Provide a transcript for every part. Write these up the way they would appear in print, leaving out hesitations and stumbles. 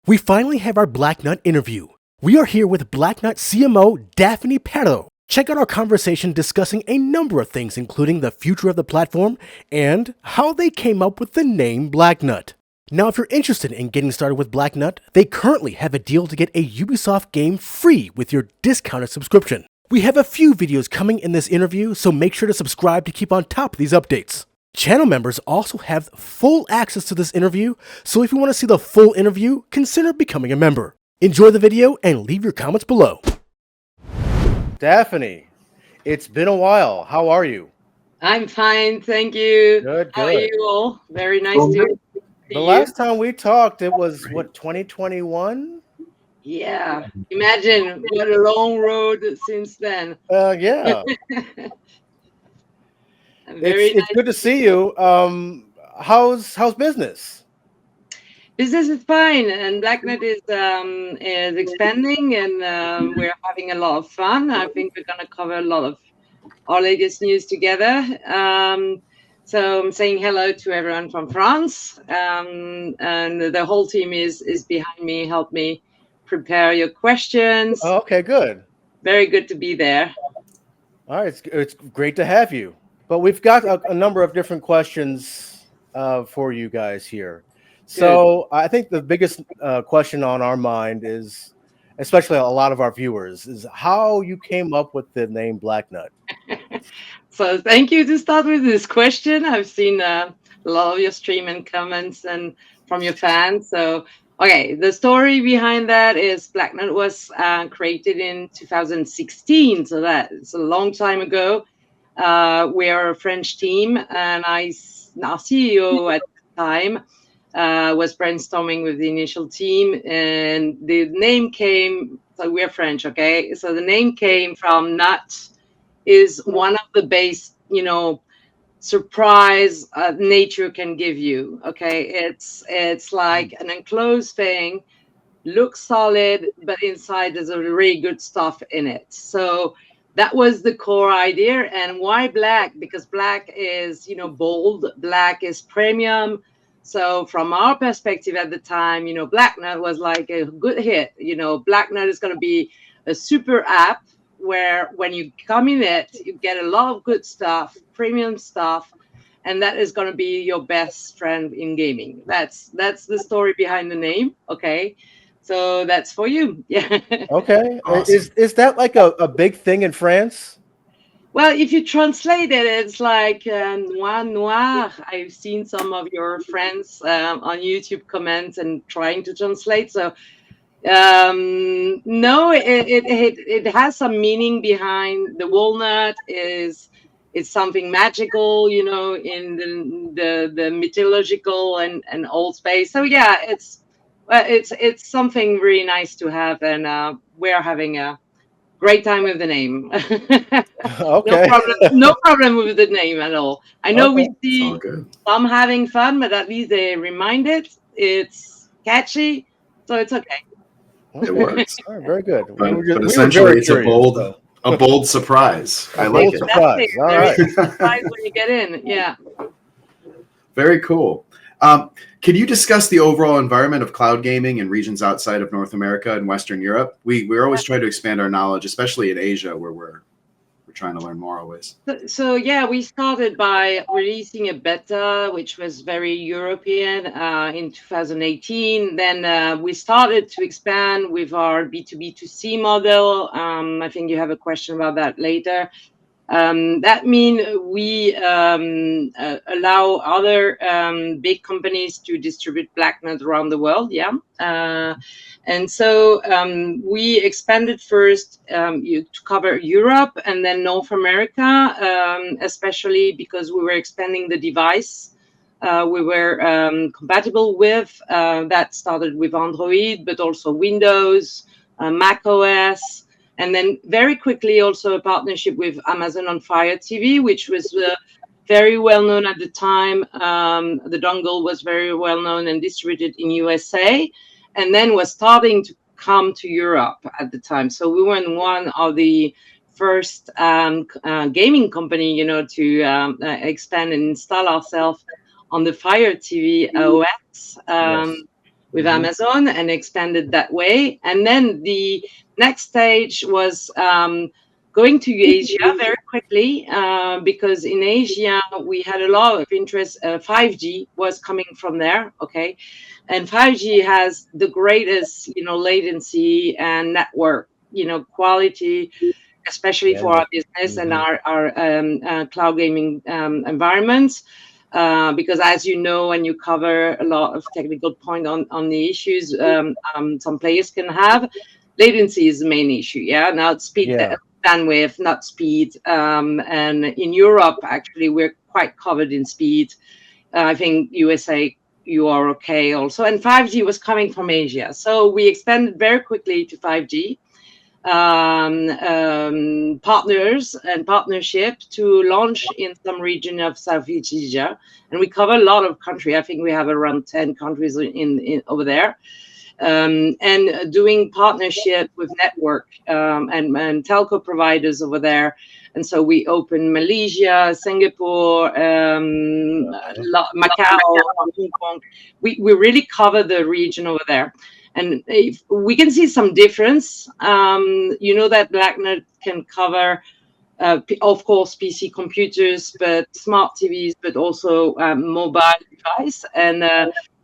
We finally have our Blacknut interview. We are here with Blacknut CMO Daphne Parot. Check out our conversation discussing a number of things, including the future of the platform and how they came up with the name Blacknut. Now, if you're interested in getting started with Blacknut, they currently have a deal to get a Ubisoft game free with your discounted subscription. We have a few videos coming in this interview, so make sure to subscribe to keep on top of these updates. Channel members also have full access to this interview, so if you want to see the full interview, consider becoming a member. Enjoy the video and leave your comments below. Daphne, it's been a while. How are you? I'm fine, thank you. Good, How are good. you all? Very nice to see The you. last time we talked, it was, what, 2021? Yeah, imagine what a long road since then. Yeah. Very It's good to see you. How's business? Business is fine, and Blacknut is expanding, and we're having a lot of fun. I think we're gonna cover a lot of our latest news together. So I'm saying hello to everyone from France, and the whole team is behind me. Help me prepare your questions. Oh, okay, good. Very good to be there. All right, it's great to have you. But we've got a number of different questions for you guys here. So I think the biggest question on our mind is, especially a lot of our viewers, is how you came up with the name Blacknut. So thank you to start with this question. I've seen a lot of your stream and comments and from your fans. So, okay, the story behind that is Blacknut was created in 2016. So that's a long time ago. We are a French team, and our CEO at the time was brainstorming with the initial team, and the name came. So we're French, okay? So the name came from nut is one of the base, surprise nature can give you. Okay, it's like an enclosed thing, looks solid, but inside there's a really good stuff in it. So that was the core idea. And why black? Because black is, bold, black is premium. So from our perspective at the time, Blacknut was like a good hit. Blacknut is going to be a super app where when you come in it, you get a lot of good stuff, premium stuff, and that is going to be your best friend in gaming. That's the story behind the name. Okay, so that's for you. Yeah. Okay. Awesome. Is that like a big thing in France? Well, if you translate it, it's like noir. I've seen some of your friends on YouTube comments and trying to translate. So no, it has some meaning behind. The walnut it's something magical, in the mythological and old space. So yeah, it's something really nice to have, and we're having a great time with the name. Okay. No problem with the name at all. I know Okay. we see All good. some having fun, but at least they remind it. It's catchy, so it's okay. It works. All right, very good. But essentially, it's a bold surprise. I like it. Surprise. All right. Surprise when you get in. Yeah. Very cool. Can you discuss the overall environment of cloud gaming in regions outside of North America and Western Europe? We're always trying to expand our knowledge, especially in Asia, where we're trying to learn more always. So yeah, we started by releasing a beta, which was very European in 2018. Then we started to expand with our B2B2C model. I think you have a question about that later. That means we allow other big companies to distribute Blacknut around the world. Yeah. And so we expanded first to cover Europe and then North America, especially because we were expanding the device we were compatible with. That started with Android, but also Windows, Mac OS. And then very quickly also a partnership with Amazon on Fire TV, which was very well known at the time. The dongle was very well known and distributed in USA, and then was starting to come to Europe at the time. So we were one of the first gaming company, to expand and install ourselves on the Fire TV OS. Yes. with Amazon and expanded that way. And then the next stage was going to Asia very quickly because in Asia we had a lot of interest. 5G was coming from there, okay, and 5G has the greatest, latency and network, quality, especially for our business and our cloud gaming environments. Because as you know, and you cover a lot of technical point on the issues some players can have, latency is the main issue. Yeah, now speed, bandwidth, not speed. And in Europe, actually, we're quite covered in speed. I think USA, you are okay also. And 5G was coming from Asia, so we expanded very quickly to 5G. Partners and partnership to launch in some region of Southeast Asia, and we cover a lot of country. I think we have around 10 countries in over there, and doing partnership with network and telco providers over there. And so we opened Malaysia, Singapore, Macau, Hong Kong. We really cover the region over there. And if we can see some difference. That Blacknut can cover, of course, PC computers, but smart TVs, but also mobile device. And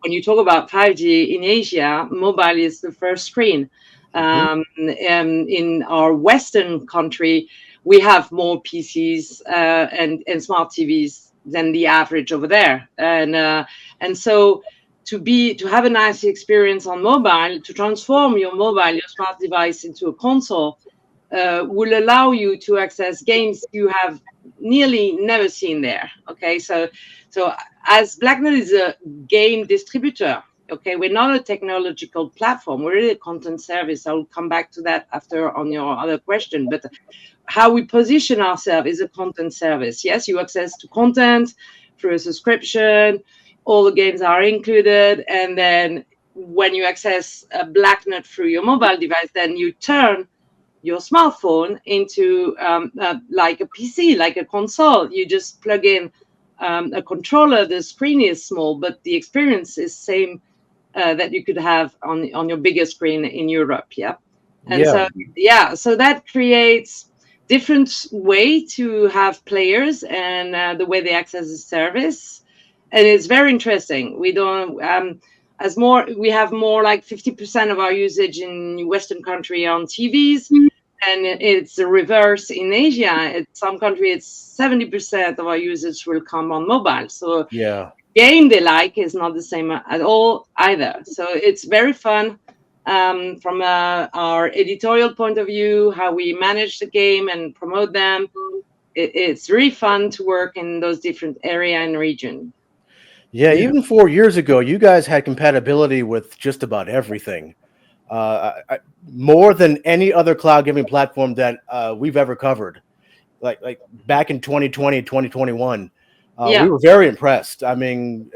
when you talk about 5G in Asia, mobile is the first screen. And in our Western country, we have more PCs and smart TVs than the average over there. And so to have a nice experience on mobile, to transform your smart device into a console, will allow you to access games you have nearly never seen there. Okay, so as Blacknut is a game distributor, okay, we're not a technological platform. We're really a content service. I will come back to that after on your other question. But how we position ourselves is a content service. Yes, you access to content through a subscription. All the games are included, and then when you access a Blacknut through your mobile device, then you turn your smartphone into like a PC, like a console. You just plug in a controller. The screen is small, but the experience is same that you could have on your bigger screen in Europe. Yeah, and so that creates different way to have players and the way they access the service. And it's very interesting. We don't we have more like 50% of our usage in Western country on TVs, and it's the reverse in Asia. In some country, it's 70% of our usage will come on mobile. So game they like is not the same at all either. So it's very fun from our editorial point of view, how we manage the game and promote them. It's really fun to work in those different area and region. Yeah, even 4 years ago, you guys had compatibility with just about everything. More than any other cloud gaming platform that we've ever covered. Like back in 2020, 2021, we were very impressed. I mean,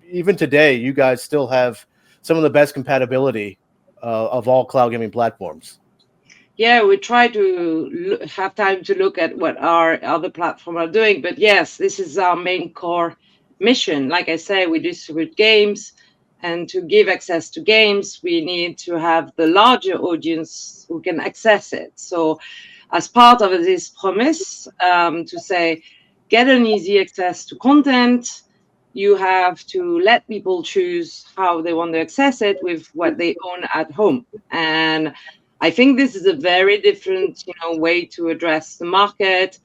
even today, you guys still have some of the best compatibility of all cloud gaming platforms. Yeah, we try to have time to look at what our other platforms are doing. But yes, this is our main core mission. Like I say, we distribute games, and to give access to games, we need to have the larger audience who can access it. So as part of this promise to say, get an easy access to content, you have to let people choose how they want to access it with what they own at home. And I think this is a very different way to address the market.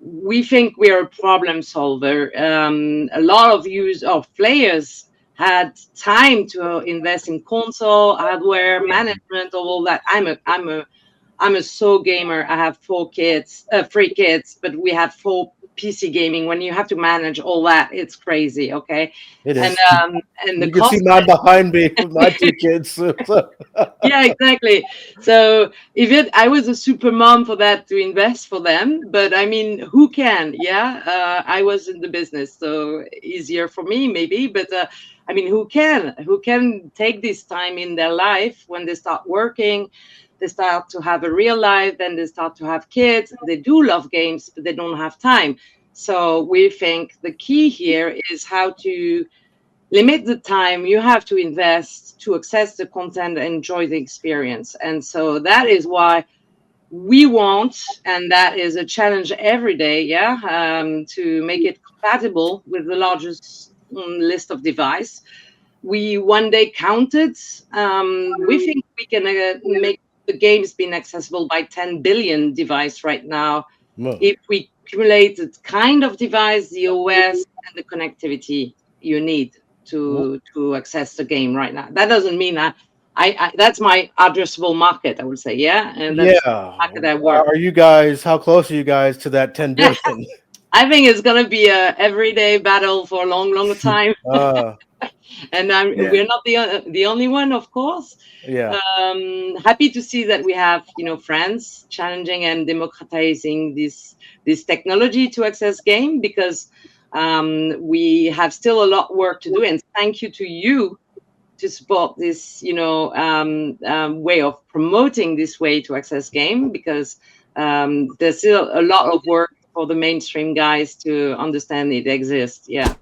We think we are a problem solver. A lot of players had time to invest in console hardware management, all that. I'm a sole gamer. I have 3 kids, but we have 4 PC gaming. When you have to manage all that, it's crazy. Okay, it is. And the you can see mine behind me with my 2 kids. Yeah, exactly. So I was a super mom for that to invest for them, but I mean, who can? Yeah, I was in the business, so easier for me maybe. But I mean, who can take this time in their life when they start working? They start to have a real life, then they start to have kids. They do love games, but they don't have time. So we think the key here is how to limit the time you have to invest to access the content and enjoy the experience. And so that is why we want, and that is a challenge every day, to make it compatible with the largest list of device. We one day counted, we think we can make the games being accessible by 10 billion device right now, Whoa. if we accumulate the kind of device, the OS, and the connectivity you need to access the game right now. That doesn't mean I that's my addressable market, I would say, and that's the Yeah. market I work. How close are you guys to that 10 billion? I think it's gonna be a everyday battle for a long, long time. uh, And Yeah. we're not the only one, of course. yeah. Happy to see that we have friends challenging and democratizing this technology to access game, because we have still a lot work to do. And thank you to you to support this way of promoting this way to access game, because there's still a lot of work for the mainstream guys to understand it exists. Yeah.